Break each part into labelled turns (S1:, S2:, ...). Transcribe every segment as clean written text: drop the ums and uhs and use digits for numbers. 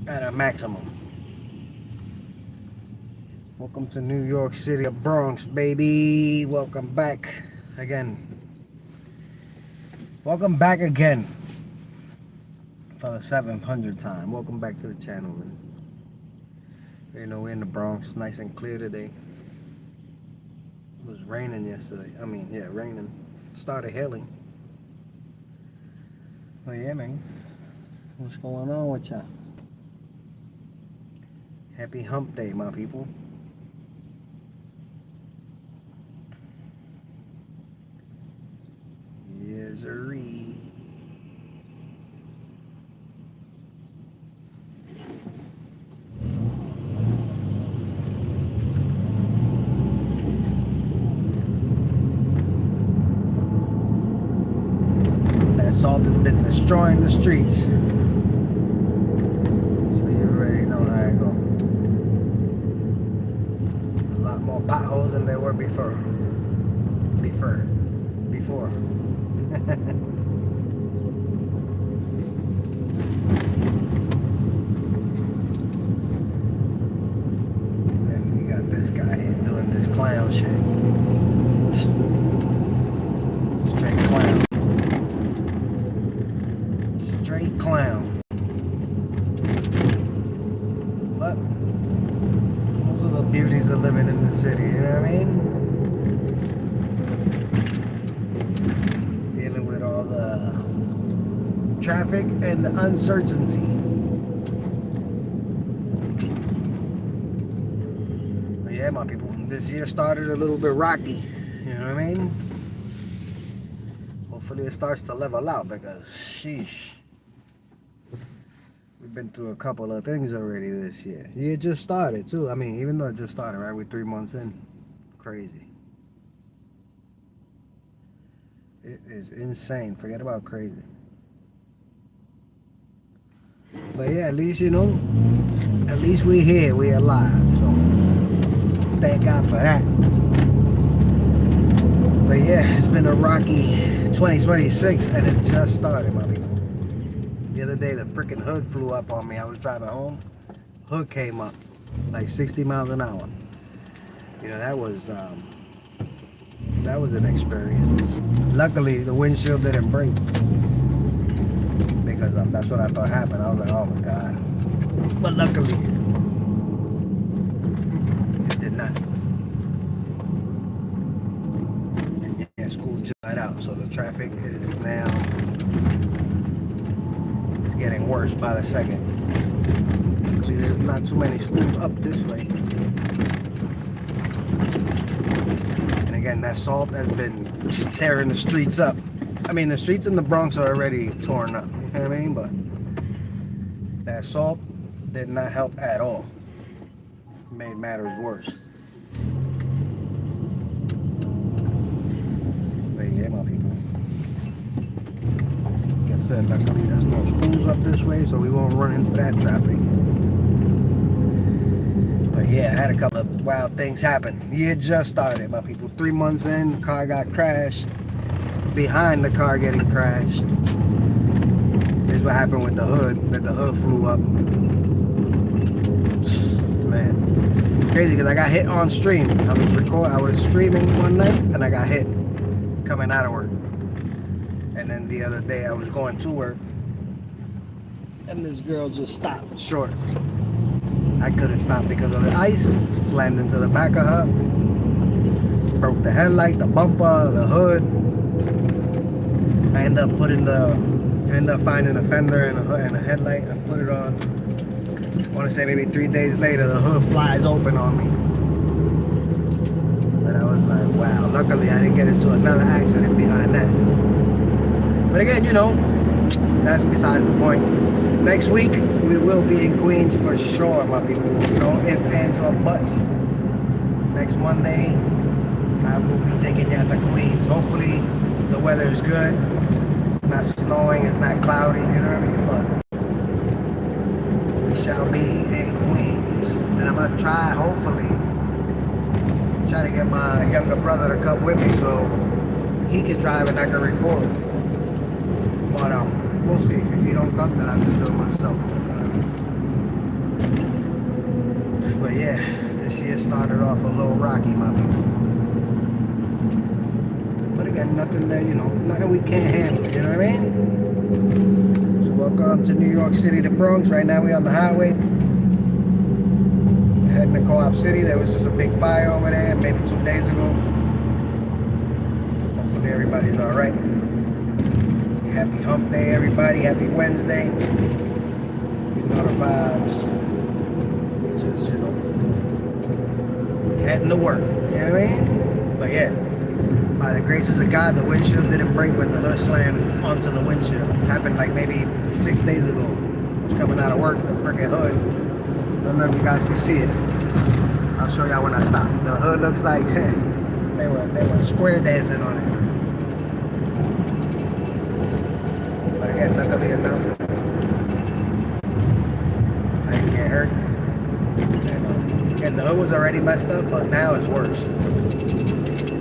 S1: at a maximum. Welcome to New York City, the Bronx, baby. Welcome back again. Welcome back again for the 700th time. Welcome back to the channel, man. You know, we're in the Bronx, nice and clear today. It was raining yesterday. Raining. Started hailing. Oh yeah, man. What's going on with y'all? Happy hump day, my people. Yes, sirree. That salt has been destroying the streets. So you already know how it goes. A lot more potholes than there were before. Then you got this guy here doing this clown shit. Straight clown. Straight clown. But those are the beauties of living in the city, you know what I mean? Dealing with all the traffic and the uncertainty. But yeah, my people, this year started a little bit rocky, you know what I mean? Hopefully it starts to level out because, sheesh. We've been through a couple of things already this year. Yeah, it just started too. I mean, even though it just started, right? We're 3 months in. Crazy. It is insane. Forget about crazy. But yeah, at least, you know, at least we're here. We're alive. So, thank God for that. But yeah, it's been a rocky 2026 and it just started, my people. The other day, the freaking hood flew up on me. I was driving home. Hood came up like 60 miles an hour. You know, that was an experience. Luckily, the windshield didn't break because that's what I thought happened. I was like, oh my God. But luckily, it did not. And yeah, school just got out, so the traffic is now getting worse by the second. Luckily, there's not too many schools up this way. And again, that salt has been tearing the streets up. I mean, the streets in the Bronx are already torn up, you know what I mean? But that salt did not help at all. It made matters worse. But yeah, my people. Said luckily there's no schools up this way, so we won't run into that traffic. But yeah, I had a couple of wild things happen. The year just started, my people. 3 months in, the car got crashed. Behind the car getting crashed. Here's what happened with the hood. That the hood flew up. Man, crazy because I got hit on stream. I was streaming one night and I got hit coming out of work. And then the other day I was going to work and this girl just stopped short. I couldn't stop because of the ice. Slammed into the back of her. Broke the headlight, the bumper, the hood. I ended up finding a fender and a headlight. I put it on. I want to say maybe 3 days later the hood flies open on me. And I was like, wow. Luckily I didn't get into another accident behind that. But again, you know, that's besides the point. Next week, we will be in Queens for sure, my people. No ifs, ands, or buts. Next Monday, I will be taking you to Queens. Hopefully, the weather is good. It's not snowing, it's not cloudy, you know what I mean? But we shall be in Queens. And I'm going to try to get my younger brother to come with me so he can drive and I can record. But we'll see. If he don't come, then I'll just do it myself. started off a little rocky, my people. But again, nothing that, nothing we can't handle, you know what I mean? So welcome to New York City, the Bronx. Right now we on the highway. Heading to Co-op City. There was just a big fire over there maybe 2 days ago. Hopefully everybody's alright. Happy hump day, everybody. Happy Wednesday. You know the vibes. We just, heading to work. You know what I mean? But yeah, by the graces of God, the windshield didn't break when the hood slammed onto the windshield. It happened like maybe 6 days ago. I was coming out of work, the freaking hood. I don't know if you guys can see it. I'll show y'all when I stop. The hood looks like they were square dancing on it. But again, luckily enough, I didn't get hurt. And again, the hood was already messed up, but now it's worse.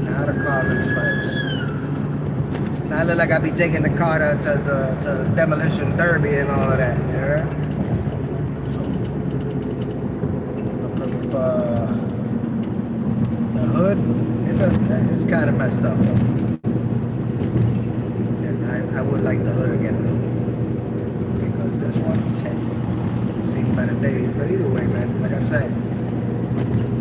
S1: Now the car looks like. Now I look like I be taking the car to the demolition derby and all of that. Yeah. So I'm looking for the hood. It's kind of messed up though. Yeah, I would like the hood again because this one, it's seen better days. But either way, man, like I said,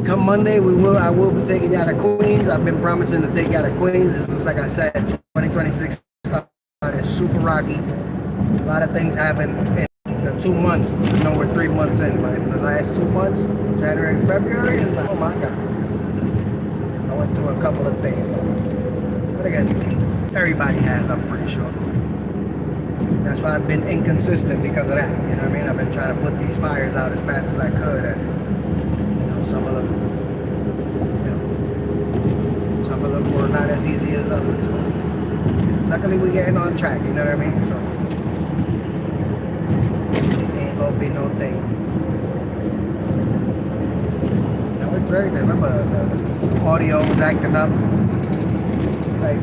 S1: come Monday, I will be taking you out of Queens. I've been promising to take you out of Queens. It's just like I said, 2026 started super rocky. A lot of things happened in the 2 months. I know we're 3 months in, but in the last 2 months, January, February, it's like, oh my God. I went through a couple of things. But again, everybody has, I'm pretty sure. That's why I've been inconsistent because of that. You know what I mean? I've been trying to put these fires out as fast as I could. And some of them, some of them were not as easy as others. But luckily, we're getting on track. You know what I mean? So ain't gonna be no thing. I went through everything. Remember, the audio was acting up. It's like a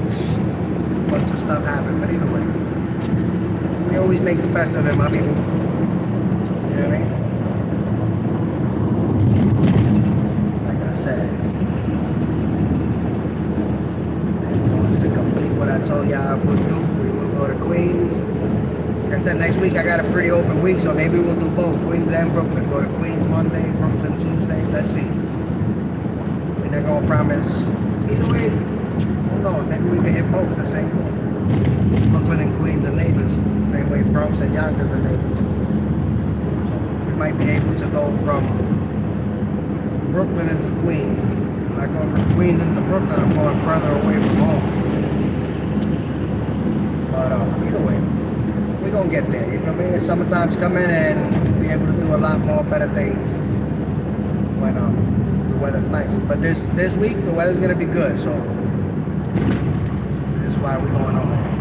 S1: bunch of stuff happened. But either way, we always make the best of it, my people. You know what I mean? To complete what I told y'all I would do, we will go to Queens. Like I said, next week I got a pretty open week, so maybe we'll do both Queens and Brooklyn. Go to Queens Monday, Brooklyn Tuesday. Let's see. We're not gonna promise. Either way, who knows? Maybe we can hit both the same way. Brooklyn and Queens are neighbors, same way Bronx and Yonkers are neighbors. So we might be able to go from Brooklyn into Queens. If I go from Queens into Brooklyn, I'm going further away from home. But either way, we're going to get there, you feel me? Summertime's coming and we'll be able to do a lot more better things when the weather's nice. But this week, the weather's going to be good, so this is why we're going over there.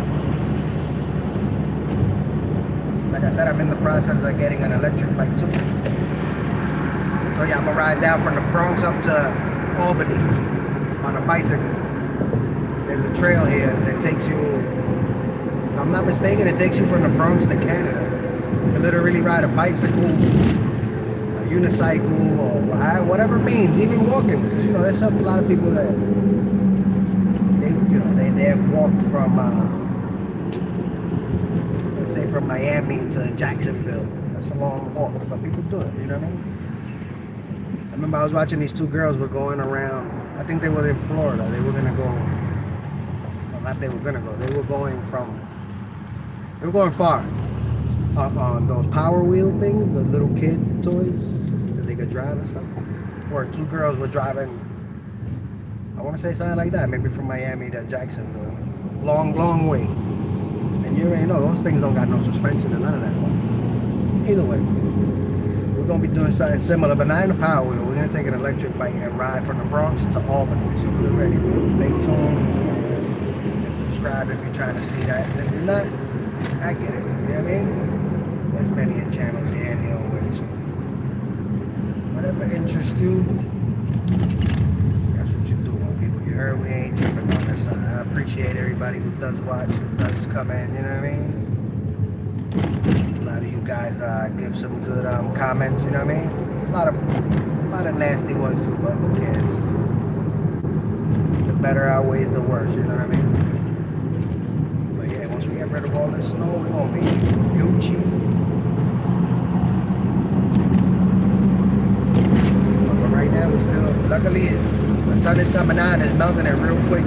S1: Like I said, I'm in the process of getting an electric bike too. So yeah, I'm going to ride down from the Bronx up to Albany on a bicycle. There's a trail here that takes you, if I'm not mistaken, it takes you from the Bronx to Canada. You can literally ride a bicycle, a unicycle, or whatever means, even walking. Because there's a lot of people that they have walked from let's say from Miami to Jacksonville. That's a long walk, but people do it. You know what I mean? I remember I was watching these two girls were going around. I think they were in Florida. They were gonna go. Well, not they were gonna go. They were going far on those Power Wheel things, the little kid toys that they could drive and stuff. Or two girls were driving. I want to say something like that. Maybe from Miami to Jacksonville. Long way. And you already know those things don't got no suspension and none of that. But either way. We're going to be doing something similar, but not in a Power Wheel. We're going to take an electric bike and ride from the Bronx to Albany. So we're ready. Stay tuned and subscribe if you're trying to see that. And if you're not, I get it. You know what I mean? There's many channels here and here always. So whatever interests you, that's what you do, people. You heard we ain't tripping on this side. I appreciate everybody who does watch, who does come in, you know what I mean? A lot of you guys give some good comments, you know what I mean? A lot of lot of nasty ones too, but who cares? The better outweighs the worse, you know what I mean? But yeah, once we get rid of all this snow, we're gonna be Gucci. But for right now, we still, luckily, the sun is coming out and it's melting it real quick.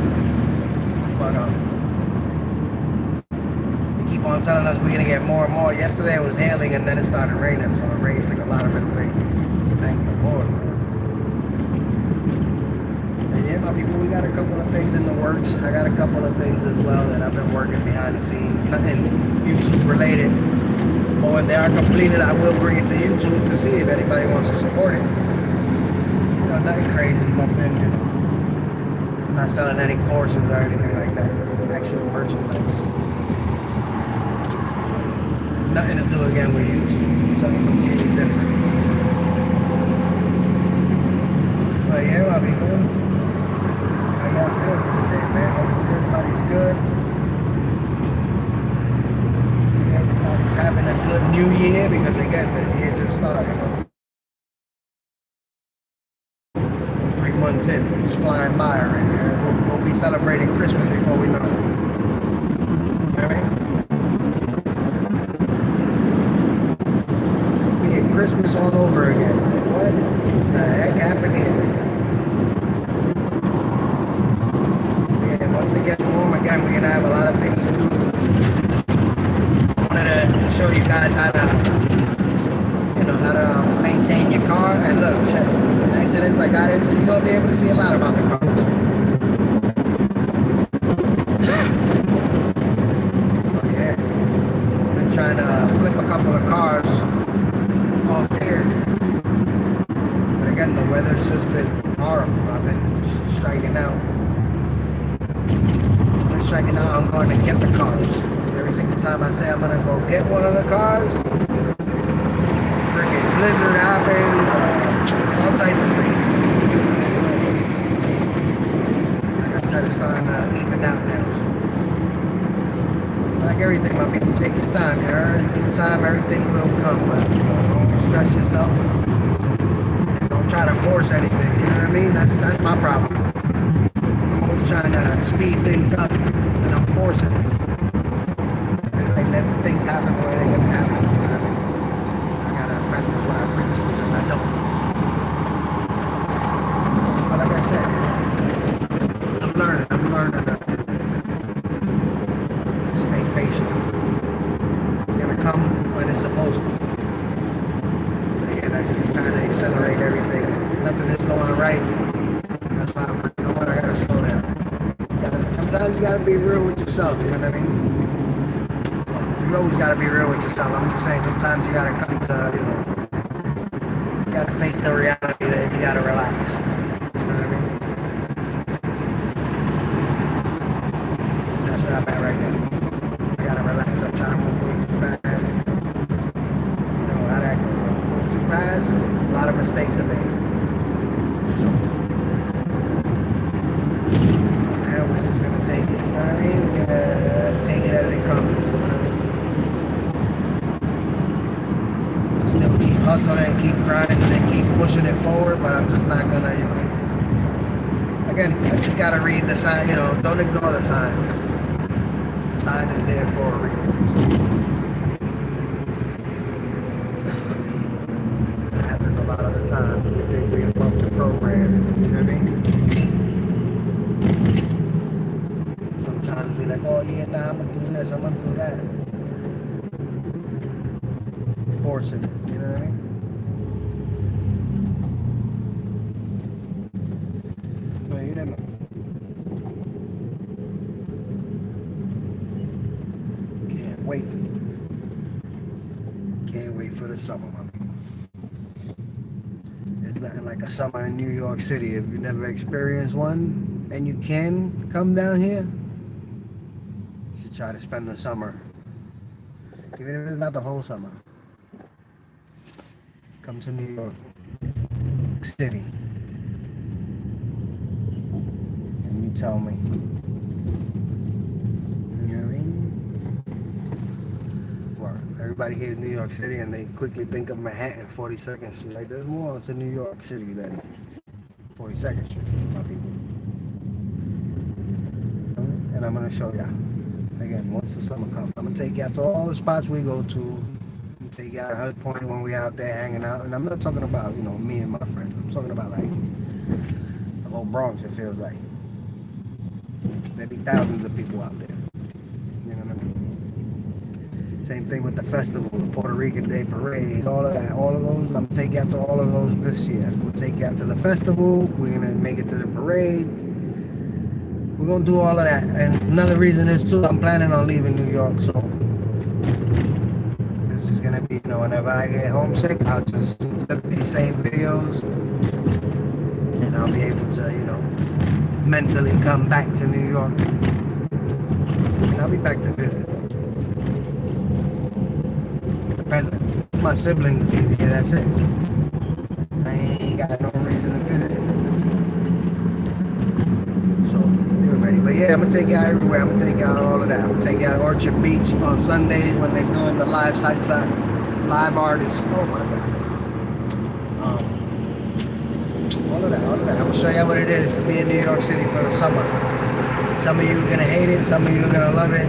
S1: But they keep on telling us we're gonna get more and more. Yesterday it was hailing and then it started raining, so the rain took a lot of it away. Thank the Lord for it. And yeah, my people, we got a couple of things in the works. I got a couple of things as well that I've been working behind the scenes, nothing YouTube related. But when they are completed, I will bring it to YouTube to see if anybody wants to support it. You know, nothing crazy, nothing, you know. I'm not selling any courses or anything like that. Actual merchandise. Nothing to do again with YouTube. Something completely different. But yeah, my people, how y'all feeling today, man? Hopefully everybody's good. Hopefully everybody's having a good new year because again, the year just started. 3 months in, it's flying by already. We'll be celebrating Christmas before we know it. You know what I mean? Christmas all over again. Like, what the heck happened here? Yeah, once it gets warm again, we're gonna have a lot of things to do. I wanted to show you guys how to, how to maintain your car. And look, the accidents I got into, you're gonna be able to see a lot about the cars. Oh yeah, I've been trying to flip a couple of cars off here, but again, the weather's just been horrible. I've been striking out. I'm going to get the cars. Every single time I say I'm gonna go get one of the cars, freaking blizzard happens, all types of things. Like I said, it's starting to even out now. So, like everything, my people, take your time. You heard? In due time, everything will come. But don't stress yourself. Don't try to force anything. You know what I mean? That's my problem. I'm always trying to speed things up, and I'm forcing it. I let the things happen the way they're gonna happen. You know what I mean? I gotta practice what I preach because I don't. But like I said, I'm learning to stay patient. It's gonna come when it's supposed to. But again, I just be trying to accelerate everything. Nothing is going right. That's why I'm like, you know what, I gotta slow down. Sometimes you gotta be real with yourself, you know what I mean? You always gotta be real with yourself. I'm just saying sometimes you gotta come to, you gotta face the reality that you gotta relax. You know what I mean? That's where I'm at right now. I gotta relax. I'm trying to move way too fast. You know how that goes. When you move too fast, a lot of mistakes are made. Now we're just gonna take it, you know what I mean? We're gonna take it as it comes, you know what I mean? Still keep hustling, keep grinding, and keep pushing it forward, but I'm just not gonna, again, I just gotta read the sign, don't ignore the signs. The sign is there for a reason. That happens a lot of the time. We think we're above the program, you know what I mean? Sometimes we like, oh yeah, nah, I'm gonna do this, I'm gonna do that. Forcing it, you know what I mean? But yeah, man. Can't wait for the summer, my people. There's nothing like a summer in New York City. If you never experienced one and you can come down here, you should try to spend the summer. Even if it's not the whole summer. Come to New York City. And you tell me. You know what I mean? Well, everybody hears New York City and they quickly think of Manhattan, 42nd Street. Like, there's more to New York City than 42nd Street, my people. And I'm gonna show y'all. Again, once the summer comes, I'm gonna take y'all to all the spots we go to. I'm gonna take y'all to Hut Point when we out there hanging out. And I'm not talking about, me and my friends. I'm talking about like the whole Bronx, it feels like. There'd be thousands of people out there. You know what I mean? Same thing with the festival, the Puerto Rican Day Parade, all of that, all of those. I'm gonna take y'all to all of those this year. We'll take y'all to the festival. We're gonna make it to the parade. We're gonna do all of that. And another reason is too, I'm planning on leaving New York, so this is gonna be, whenever I get homesick, I'll just look at these same videos and I'll be able to, mentally come back to New York. And I'll be back to visit. Depending. If my siblings leave here, that's it. I ain't got no reason to visit. So, you're ready. But yeah, I'm gonna take y'all everywhere. I'm gonna take y'all all of that. I'm gonna take y'all to Orchard Beach on Sundays when they're doing the live live artists. Oh my God. All of that. I'm gonna show you what it is to be in New York City for the summer. Some of you are gonna hate it, some of you are gonna love it.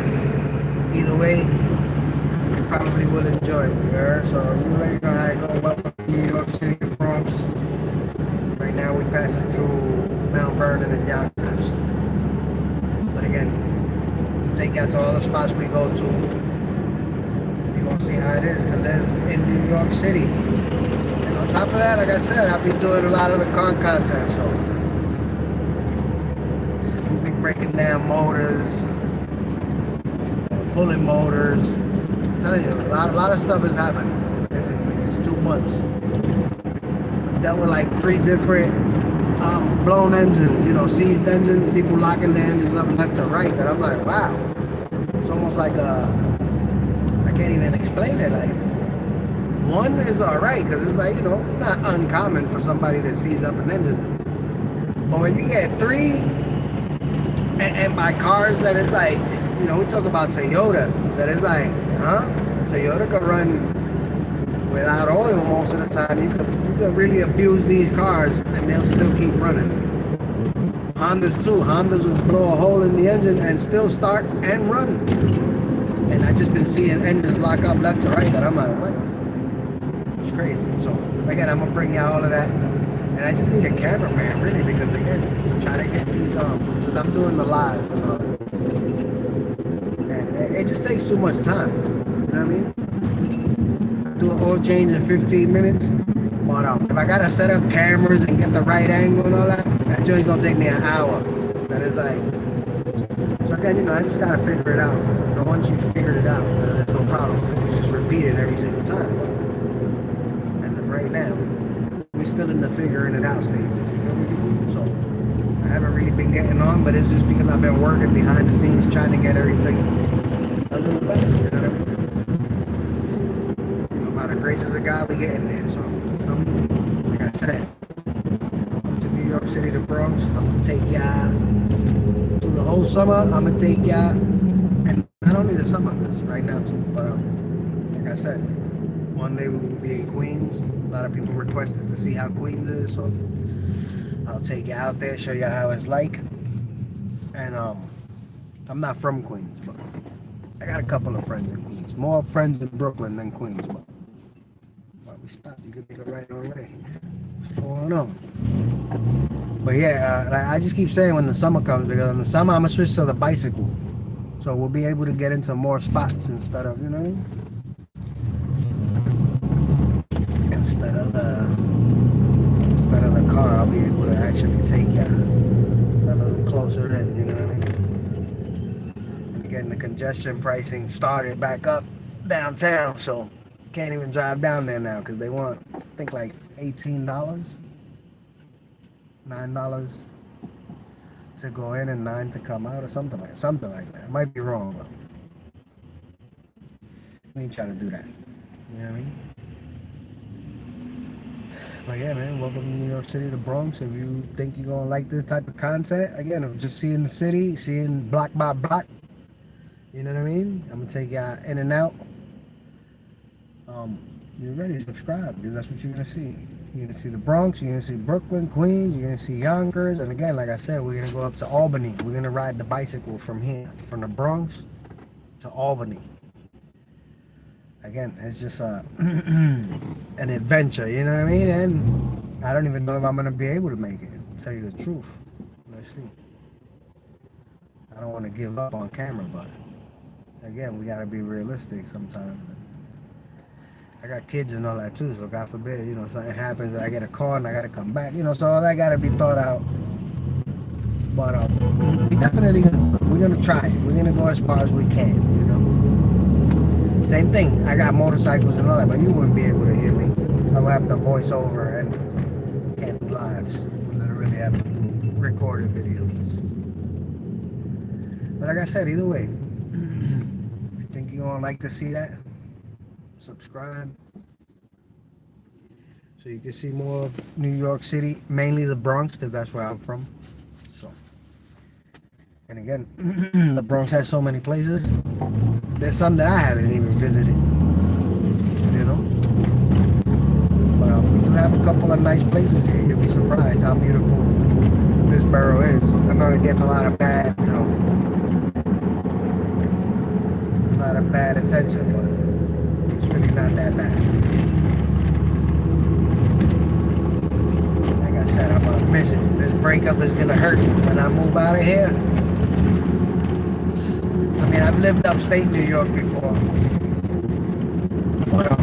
S1: Either way, you probably will enjoy it, you heard? So you already know how it goes. Welcome to New York City, the Bronx. Right now we're passing through Mount Vernon and Yonkers. But again, take y'all to all the spots we go to. You're gonna see how it is to live in New York City. On top of that, like I said, I'll be doing a lot of the car content, so we'll be breaking down motors, pulling motors. I'm telling you, a lot of stuff has happened in these 2 months. I've dealt with like 3 different blown engines, seized engines, people locking the engines up left to right, that I'm like, wow. It's almost like I can't even explain it, like. One is alright, because it's like, it's not uncommon for somebody to seize up an engine. But when you get 3, and by cars that is like, we talk about Toyota, that is like, Toyota could run without oil most of the time. You could really abuse these cars, and they'll still keep running. Hondas too. Hondas will blow a hole in the engine and still start and run. And I've just been seeing engines lock up left to right that I'm like, what? Crazy. So again, I'm gonna bring you all of that, and I just need a cameraman really, because again, to try to get these because I'm doing the live, and it just takes too much time. You know what I mean? Do an oil change in 15 minutes, but if I gotta set up cameras and get the right angle and all that joint's gonna take me an hour. That is like, so again, I just gotta figure it out. And once you figured it out, then it's no problem, because you just repeat it every single time. But right now, we're still in the figuring it out stages, you feel me? So I haven't really been getting on, but it's just because I've been working behind the scenes trying to get everything a little better, you know what I mean? By the graces of God, we getting there. So you feel me? Like I said, welcome to New York City, the Bronx. I'm gonna take y'all through the whole summer. I'm gonna take y'all, and not only the summer, because right now too, but like I said, one day we will be in Queens. A lot of people requested to see how Queens is, so I'll take you out there, show you how it's like. And I'm not from Queens, but I got a couple of friends in Queens. More friends in Brooklyn than Queens, but while we stop, you can make a right on right. What's going on? But yeah, I just keep saying when the summer comes, because in the summer I'm gonna switch to the bicycle, so we'll be able to get into more spots instead of, you know what I mean? Instead of the car, I'll be able to actually take you a little closer in, you know what I mean? And again, the congestion pricing started back up downtown, so can't even drive down there now because they want, I think, like $18, $9 to go in and $9 to come out, or something like that. I might be wrong, but we ain't trying to do that. You know what I mean? But yeah, man, welcome to New York City, the Bronx. If you think you're gonna like this type of content, again, of just seeing the city, seeing block by block, you know what I mean? I'm gonna take y'all in and out. you're ready to subscribe, because that's what you're gonna see. You're gonna see the Bronx, you're gonna see Brooklyn, Queens, you're gonna see Yonkers, and again, like I said, we're gonna go up to Albany. We're gonna ride the bicycle from here, from the Bronx to Albany. Again, it's just an adventure, you know what I mean? And I don't even know if I'm gonna be able to make it. To tell you the truth, let's see. I don't want to give up on camera, but again, we gotta be realistic sometimes. I got kids and all that too, so God forbid, something happens and I get a call and I gotta come back, so all that gotta be thought out. But we definitely we're gonna try it. We're gonna go as far as we can, Same thing. I got motorcycles and all that, but you wouldn't be able to hear me. I would have to voice over and can't do lives. We literally have to do recorded videos. But like I said, either way, if you think you're gonna like to see that, subscribe so you can see more of New York City, mainly the Bronx, because that's where I'm from. So, and again, the Bronx has so many places. There's some that I haven't even visited, but we do have a couple of nice places here. You'll be surprised how beautiful this borough is. I know it gets a lot of bad attention, but it's really not that bad. Like I said, I'm gonna miss it. This breakup is gonna hurt when I move out of here. I mean, I've lived upstate New York before. But, I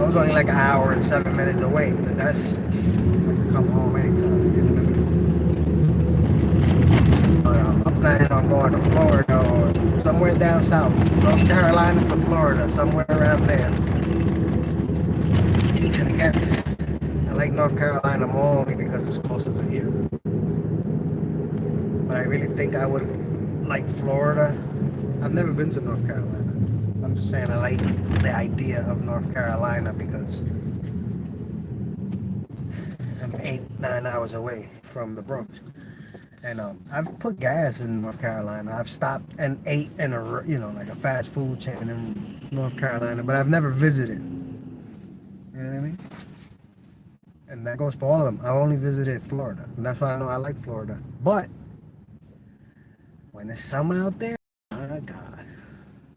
S1: was only like an hour and 7 minutes away. But I could come home anytime, But I'm planning on going to Florida or somewhere down south. North Carolina to Florida, somewhere around there. And again, I like North Carolina more only because it's closer to here. But I really think I would like Florida. I've never been to North Carolina. I'm just saying I like the idea of North Carolina because I'm 8-9 hours away from the Bronx. And I've put gas in North Carolina. I've stopped and ate in like a fast food chain in North Carolina, but I've never visited. You know what I mean? And that goes for all of them. I've only visited Florida, and that's why I know I like Florida. But when it's summer out there, my God,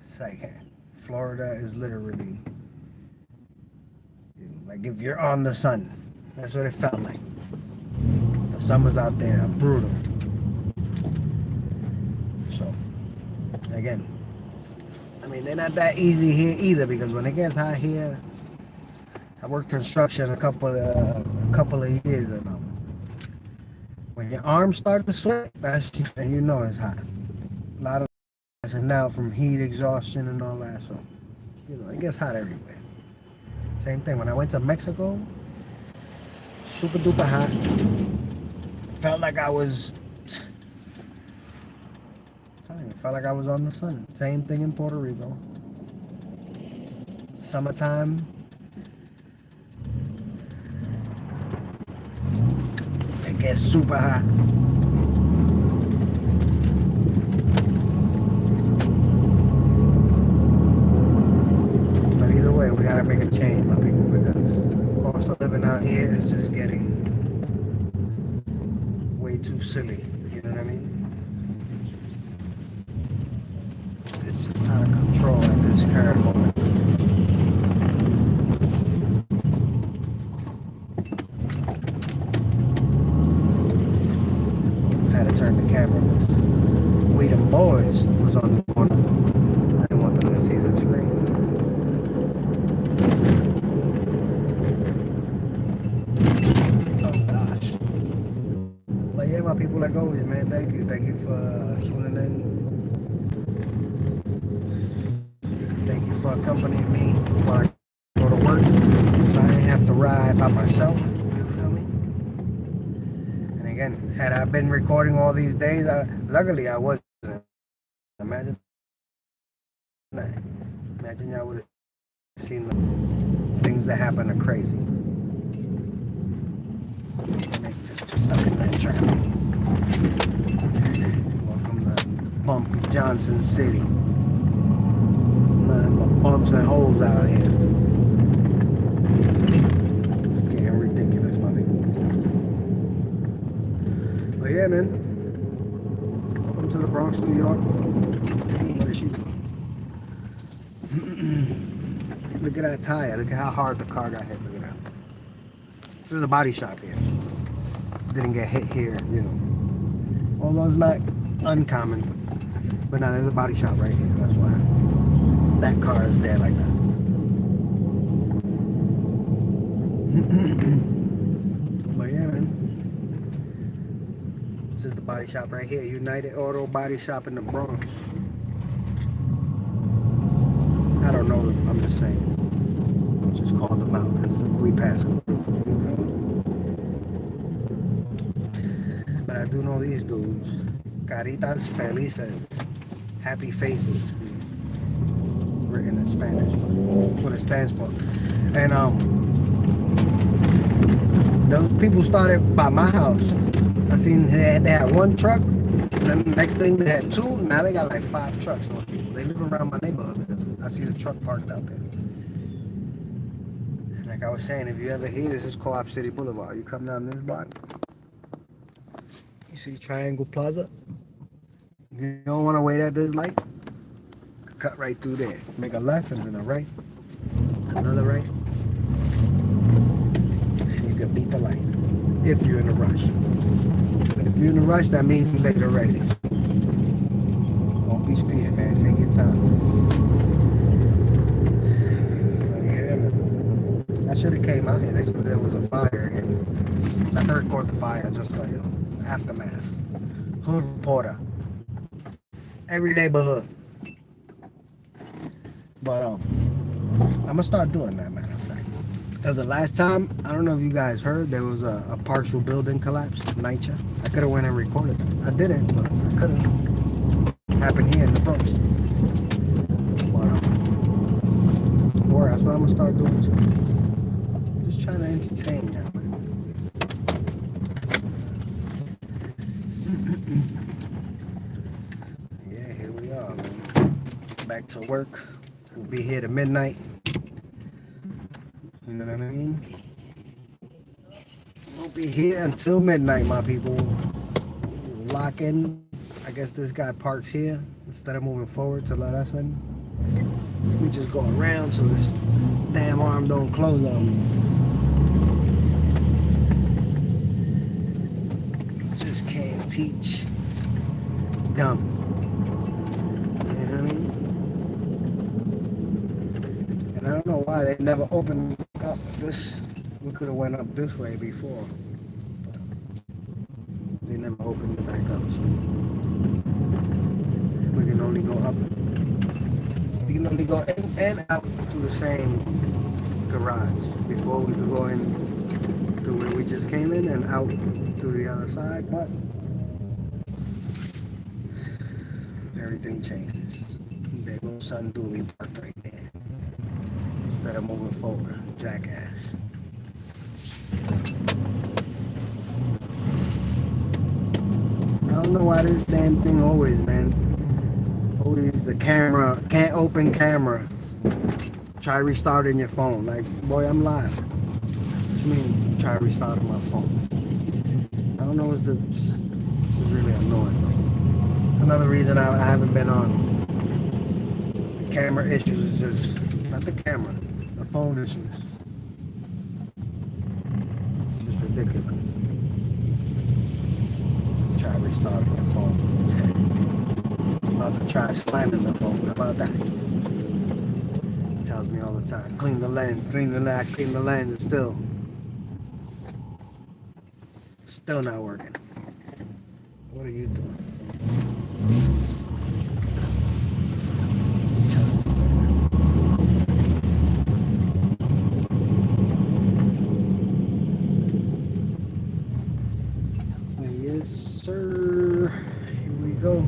S1: it's like Florida is literally like if you're on the sun. That's what it felt like. The summers out there are brutal. So, again, I mean, they're not that easy here either because when it gets hot here, I worked construction a couple of years, and when your arms start to sweat, that's and it's hot. A lot of and now from heat exhaustion and all that, so it gets hot everywhere. Same thing when I went to Mexico, super duper hot. Felt like I was on the sun. Same thing in Puerto Rico. Summertime, it gets super hot. But either way, we gotta make a change, my people, because the cost of living out here is just getting way too silly. You know what I mean? It's just out of control at this current moment. Had to turn the camera because We Them Boys was on the corner. I didn't want them to see the screen. Oh gosh. But yeah, my people, like always, man, thank you. Thank you for tuning in. Thank you for accompanying me while I go to work. So I didn't have to ride by myself. You feel me? And again, had I been recording all these days, luckily I wasn't. Imagine y'all would have seen the things that happen are crazy. Just stuck in that traffic. Welcome to Bumpy Johnson City. Nothing but bumps and holes out here. yeah, man. Welcome to the Bronx, New York. Hey, what is she doing? Look at that tire. Look at how hard the car got hit. Look at that. This is a body shop here. Didn't get hit here, you know. Although it's not uncommon. But now there's a body shop right here. That's why that car is there like that. But yeah, man. This is the body shop right here. United Auto Body Shop in the Bronx. I don't know them. I'm just saying. Just call them out because we pass them through. You feel me? But I do know these dudes. Caritas felices. Happy faces. Written in Spanish. That's what it stands for. And those people started by my house. I seen they had one truck. Then the next thing they had two. Now they got like 5 trucks. So they live around my neighborhood because I see the truck parked out there. Like I was saying, if you ever hear this is Co-op City Boulevard. You come down this block. You see Triangle Plaza. If you don't want to wait at this light, cut right through there. Make a left and then a right. Another right. And you can beat the light. If you're in a rush. If you're in a rush, that means you're late already. Don't be speeding, man. Take your time. Yeah, man. I should have came out here. They said there was a fire again. I third record the fire, just like, you know, aftermath. Hood reporter. Every neighborhood. But I'm gonna start doing that, matter of fact. Because the last time, I don't know if you guys heard, there was a partial building collapse, NYCHA. I could have went and recorded it. I didn't, but I could have. Happened here in the Bronx. Or that's what I'm gonna start doing too. Just trying to entertain y'all, man. Yeah, here we are, man. Back to work. We'll be here to midnight. You know what I mean? We'll be here until midnight, my people. Lock in. I guess this guy parks here instead of moving forward to let us in. We just go around so this damn arm don't close on me. Just can't teach. Dumb. You know what I mean? And I don't know why they never opened up this. We could have went up this way before. But they never opened it back up, so we can only go up. We can only go in and out through the same garage. Before we could go in through where we just came in and out through the other side, but everything changes. There goes Sun Dooley parked right there. Instead of moving forward, jackass. I don't know why this damn thing always, man. Always the camera, can't open camera. Try restarting your phone. Like, boy, I'm live. What you mean, try restarting my phone? I don't know, this is really annoying, though. Another reason I haven't been on. The camera issues is just, not the camera, the phone issues. It's just ridiculous. Try restarting the phone. I'm about to try slamming the phone. How about that? It tells me all the time. Clean the lens, clean the lens, clean the lens. It's still not working. What are you doing? Yes, sir. Here we go.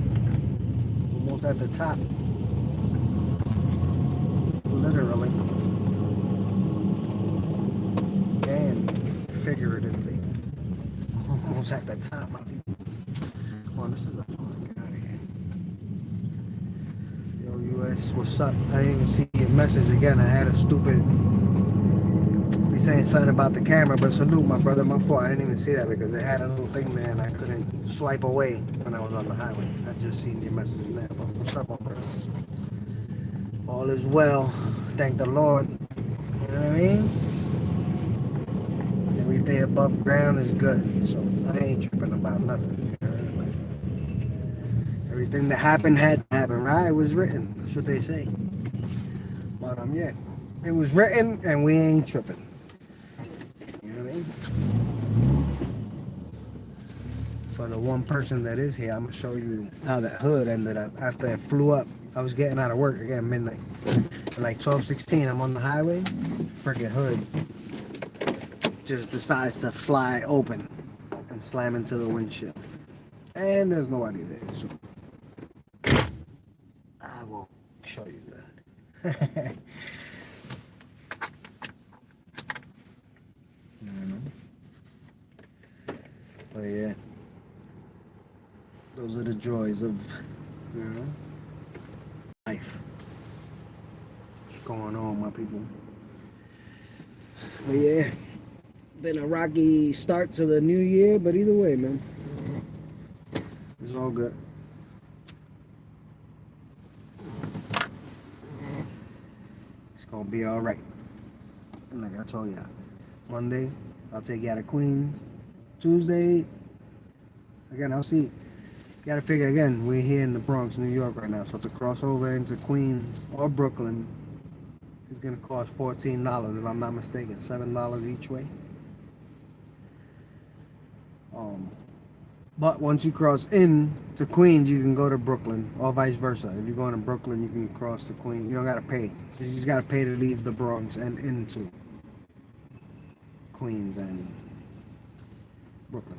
S1: Almost at the top. Literally. And figuratively. Almost at the top, my people. Come on, this is a... Get out of here. Yo, US, what's up? I didn't even see your message again. I had a stupid... They saying something about the camera, but salute my brother, my fault. I didn't even see that because it had a little thing there and I couldn't swipe away when I was on the highway. I just seen your message now. But what's up, my brother? All is well. Thank the Lord. You know what I mean? Everything above ground is good. So I ain't tripping about nothing. You know? Everything that happened had to happen, right? It was written. That's what they say. But yeah. It was written and we ain't tripping. You know what I mean? For the one person that is here, I'm gonna show you how that hood ended up after it flew up. I was getting out of work again midnight. At like 12:16, I'm on the highway. Freaking hood just decides to fly open and slam into the windshield. And there's nobody there, so I will show you that. But yeah, those are the joys of, you know, life. What's going on, my people? But yeah, been a rocky start to the new year, but either way, man, it's all good. It's gonna be all right. And like I told y'all, Monday, I'll take you out of Queens. Tuesday, again, I'll see. You gotta figure again, we're here in the Bronx, New York right now, so to cross over into Queens or Brooklyn is gonna cost $14 if I'm not mistaken, $7 each way. But once you cross in to Queens, you can go to Brooklyn, or vice versa. If you're going to Brooklyn, you can cross to Queens. You don't gotta pay. So you just gotta pay to leave the Bronx and into Queens and Brooklyn.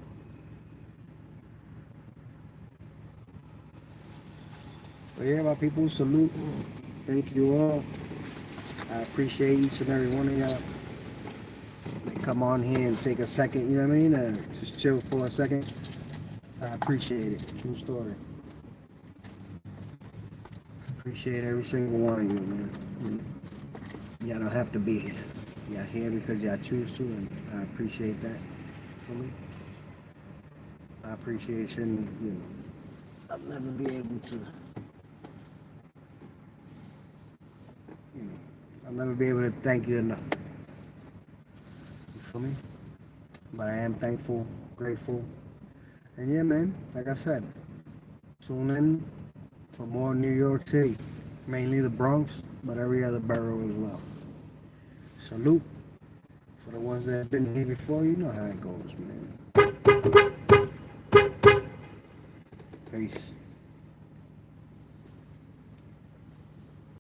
S1: But yeah, my people, salute. Thank you all. I appreciate each and every one of y'all. They come on here and take a second, you know what I mean? Just chill for a second. I appreciate it. True story. Appreciate every single one of you, man. Y'all don't have to be here. Y'all here because y'all choose to, and I appreciate that. For me, my appreciation, you know, I'll never be able to, you know, I'll never be able to thank you enough. You feel me? But I am thankful, grateful, and yeah, man, like I said, tune in for more New York City, mainly the Bronx, but every other borough as well. Salute. For the ones that have been here before, you know how it goes, man. Peace.